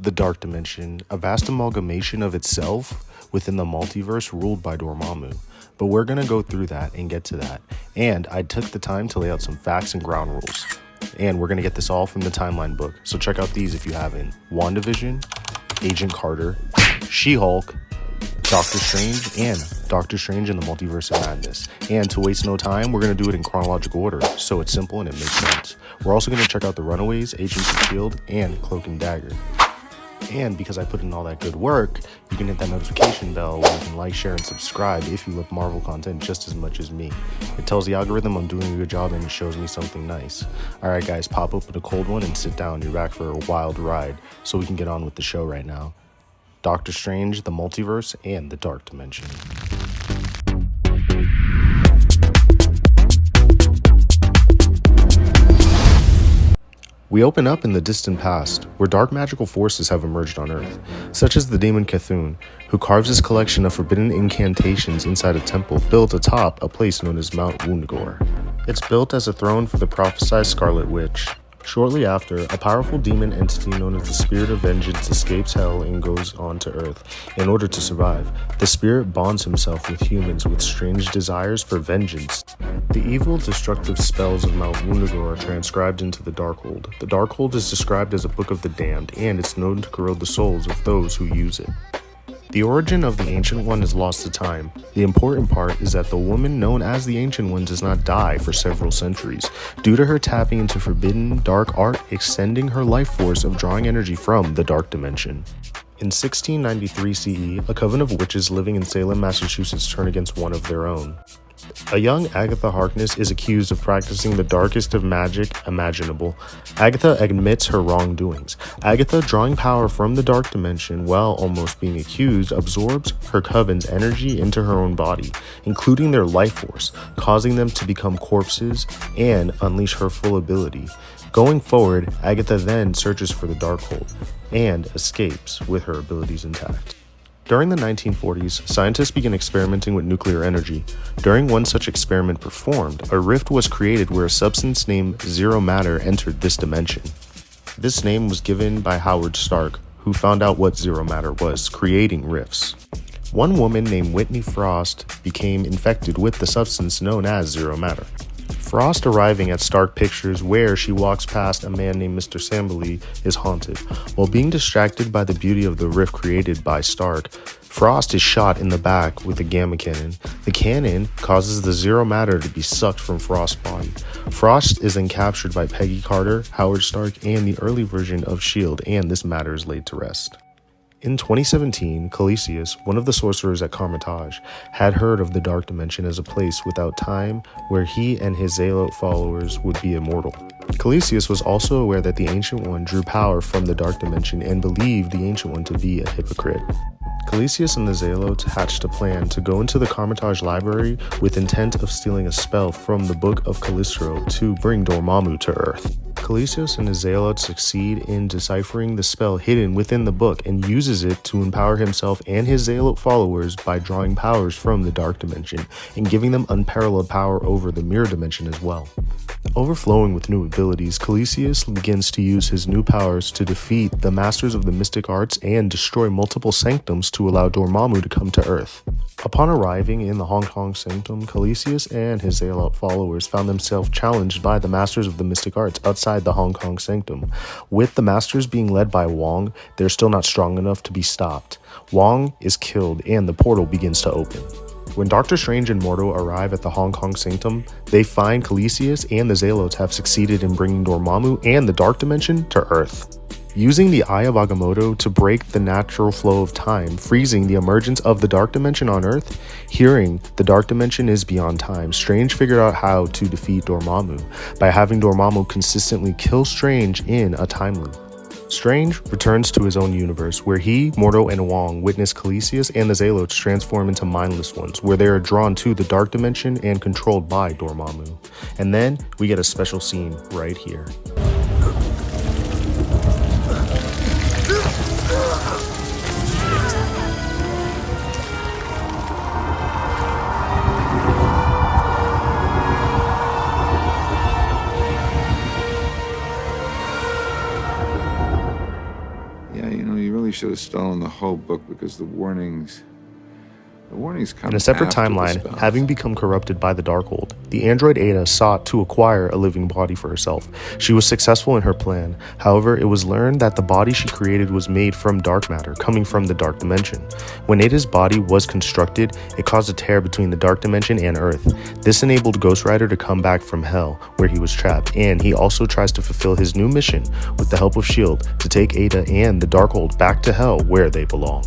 the Dark Dimension, a vast amalgamation of itself within the multiverse ruled by Dormammu. But we're going to go through that and get to that. And I took the time to lay out some facts and ground rules. And we're going to get this all from the timeline book. So check out these if you haven't. Wanda Vision, Agent Carter, She-Hulk, Doctor Strange, and Doctor Strange in the Multiverse of Madness. And to waste no time, we're going to do it in chronological order, so it's simple and it makes sense. We're also going to check out the Runaways, Agents of S.H.I.E.L.D., and Cloak and Dagger. And because I put in all that good work, you can hit that notification bell where you can like, share, and subscribe if you love Marvel content just as much as me. It tells the algorithm I'm doing a good job and it shows me something nice. Alright guys, pop open a cold one and sit down. You're back for a wild ride, so we can get on with the show right now. Doctor Strange, the Multiverse, and the Dark Dimension. We open up in the distant past, where dark magical forces have emerged on Earth, such as the demon Cthulhu, who carves his collection of forbidden incantations inside a temple built atop a place known as Mount Wundagore. It's built as a throne for the prophesied Scarlet Witch. Shortly after, a powerful demon entity known as the Spirit of Vengeance escapes hell and goes on to Earth. In order to survive, the spirit bonds himself with humans with strange desires for vengeance. The evil, destructive spells of Mount Wundagore are transcribed into the Darkhold. The Darkhold is described as a book of the damned, and it's known to corrode the souls of those who use it. The origin of the Ancient One is lost to time. The important part is that the woman known as the Ancient One does not die for several centuries, due to her tapping into forbidden dark art, extending her life force of drawing energy from the Dark Dimension. In 1693 CE, a coven of witches living in Salem, Massachusetts turn against one of their own. A young Agatha Harkness is accused of practicing the darkest of magic imaginable. Agatha admits her wrongdoings. Agatha, drawing power from the Dark Dimension while almost being accused, absorbs her coven's energy into her own body, including their life force, causing them to become corpses and unleash her full ability. Going forward, Agatha then searches for the Darkhold and escapes with her abilities intact. During the 1940s, scientists began experimenting with nuclear energy. During one such experiment performed, a rift was created where a substance named zero matter entered this dimension. This name was given by Howard Stark, who found out what zero matter was, creating rifts. One woman named Whitney Frost became infected with the substance known as zero matter. Frost, arriving at Stark Pictures where she walks past a man named Mr. Samberly, is haunted. While being distracted by the beauty of the rift created by Stark, Frost is shot in the back with a gamma cannon. The cannon causes the zero matter to be sucked from Frost's body. Frost is then captured by Peggy Carter, Howard Stark, and the early version of S.H.I.E.L.D., and this matter is laid to rest. In 2017, Calisius, one of the sorcerers at Carmitage, had heard of the Dark Dimension as a place without time where he and his Zealot followers would be immortal. Calisius was also aware that the Ancient One drew power from the Dark Dimension and believed the Ancient One to be a hypocrite. Calisius and the Zealots hatched a plan to go into the Carmitage library with intent of stealing a spell from the Book of Calistro to bring Dormammu to Earth. Calisius and his Zealots succeed in deciphering the spell hidden within the book and uses it to empower himself and his Zealot followers by drawing powers from the Dark Dimension and giving them unparalleled power over the Mirror Dimension as well. Overflowing with new abilities, Calisius begins to use his new powers to defeat the Masters of the Mystic Arts and destroy multiple sanctums to allow Dormammu to come to Earth. Upon arriving in the Hong Kong Sanctum, Calisius and his Zealot followers found themselves challenged by the Masters of the Mystic Arts outside the Hong Kong Sanctum. With the Masters being led by Wong, they're still not strong enough to be stopped. Wong is killed and the portal begins to open. When Doctor Strange and Mordo arrive at the Hong Kong Sanctum, they find Calisius and the Zealots have succeeded in bringing Dormammu and the Dark Dimension to Earth. Using the Eye of Agamotto to break the natural flow of time, freezing the emergence of the Dark Dimension on Earth, hearing the Dark Dimension is beyond time, Strange figured out how to defeat Dormammu by having Dormammu consistently kill Strange in a time loop. Strange returns to his own universe, where he, Mordo, and Wong witness Calisius and the Zealots transform into mindless ones, where they are drawn to the Dark Dimension and controlled by Dormammu. And then we get a special scene right here. Yeah, you really should have stolen the whole book because the warnings come In a separate after the timeline, spells. having become corrupted by the Darkhold, the android Ada sought to acquire a living body for herself. She was successful in her plan. However, it was learned that the body she created was made from dark matter, coming from the dark dimension. When Ada's body was constructed, it caused a tear between the dark dimension and Earth. This enabled Ghost Rider to come back from Hell, where he was trapped, and he also tries to fulfill his new mission with the help of S.H.I.E.L.D. to take Ada and the Darkhold back to Hell, where they belong.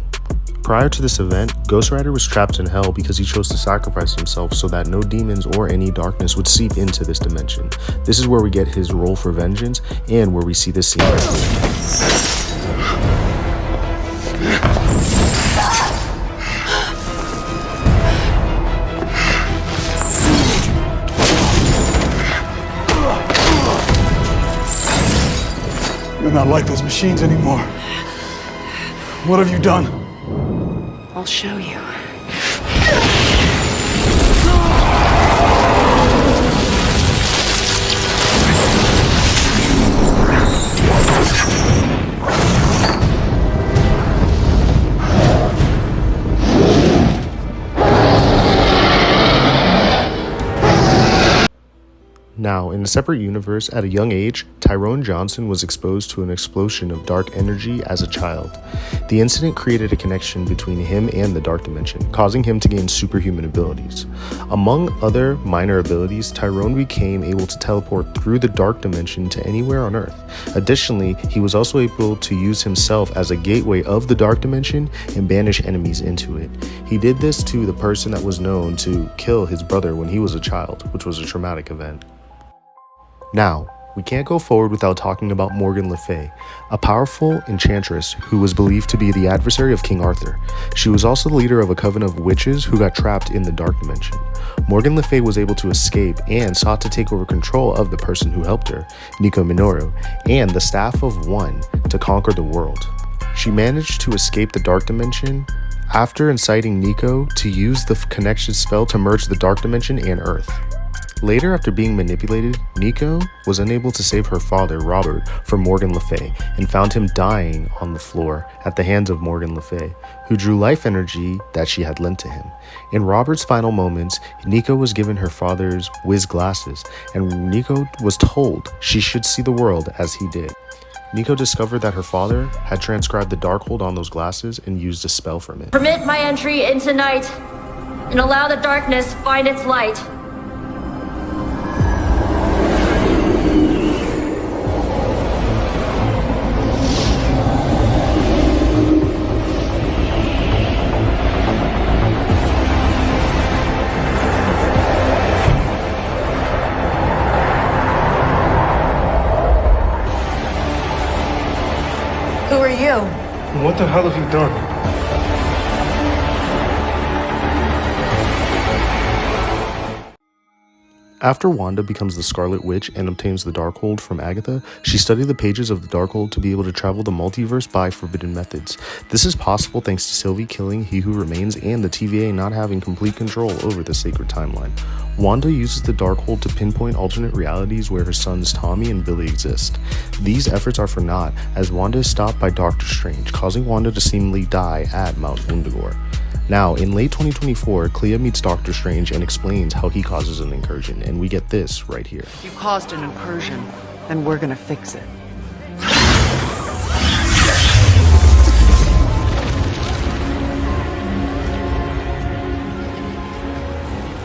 Prior to this event, Ghost Rider was trapped in Hell because he chose to sacrifice himself so that no demons or any darkness would seep into this dimension. This is where we get his role for vengeance and where we see this scene right here. You're not like those machines anymore. What have you done? I'll show you. Now, in a separate universe, at a young age, Tyrone Johnson was exposed to an explosion of dark energy as a child. The incident created a connection between him and the dark dimension, causing him to gain superhuman abilities. Among other minor abilities, Tyrone became able to teleport through the dark dimension to anywhere on Earth. Additionally, he was also able to use himself as a gateway of the dark dimension and banish enemies into it. He did this to the person that was known to kill his brother when he was a child, which was a traumatic event. Now, we can't go forward without talking about Morgan Le Fay, a powerful enchantress who was believed to be the adversary of King Arthur. She was also the leader of a coven of witches who got trapped in the dark dimension. Morgan Le Fay was able to escape and sought to take over control of the person who helped her, Nico Minoru, and the Staff of One to conquer the world. She managed to escape the dark dimension after inciting Nico to use the connection spell to merge the dark dimension and Earth. Later, after being manipulated, Nico was unable to save her father, Robert, from Morgan Le Fay and found him dying on the floor at the hands of Morgan Le Fay, who drew life energy that she had lent to him. In Robert's final moments, Nico was given her father's whiz glasses, and Nico was told she should see the world as he did. Nico discovered that her father had transcribed the Darkhold on those glasses and used a spell from it. Permit my entry into night, and allow the darkness find its light. Who are you? What the hell have you done? After Wanda becomes the Scarlet Witch and obtains the Darkhold from Agatha, she studied the pages of the Darkhold to be able to travel the multiverse by forbidden methods. This is possible thanks to Sylvie killing He Who Remains and the TVA not having complete control over the sacred timeline. Wanda uses the Darkhold to pinpoint alternate realities where her sons Tommy and Billy exist. These efforts are for naught, as Wanda is stopped by Doctor Strange, causing Wanda to seemingly die at Mount Wundagore. Now, in late 2024, Clea meets Doctor Strange and explains how he causes an incursion, and we get this right here. You caused an incursion, and we're gonna fix it.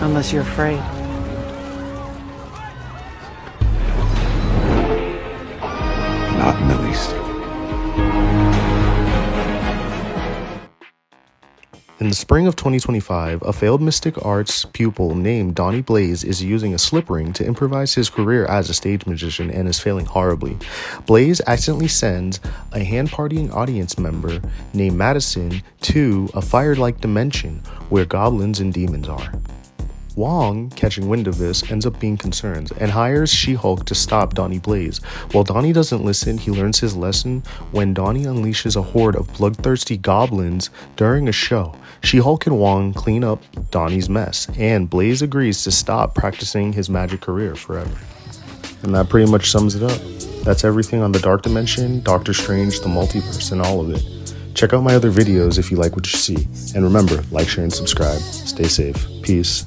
Unless you're afraid. Not in the least. In the spring of 2025, a failed Mystic Arts pupil named Donnie Blaze is using a slip ring to improvise his career as a stage magician and is failing horribly. Blaze accidentally sends a hand-partying audience member named Madison to a fire-like dimension where goblins and demons are. Wong, catching wind of this, ends up being concerned and hires She-Hulk to stop Donnie Blaze. While Donnie doesn't listen, he learns his lesson when Donnie unleashes a horde of bloodthirsty goblins during a show. She-Hulk and Wong clean up Donnie's mess, and Blaze agrees to stop practicing his magic career forever. And that pretty much sums it up. That's everything on the Dark Dimension, Doctor Strange, the Multiverse, and all of it. Check out my other videos if you like what you see. And remember, like, share, and subscribe. Stay safe. Peace.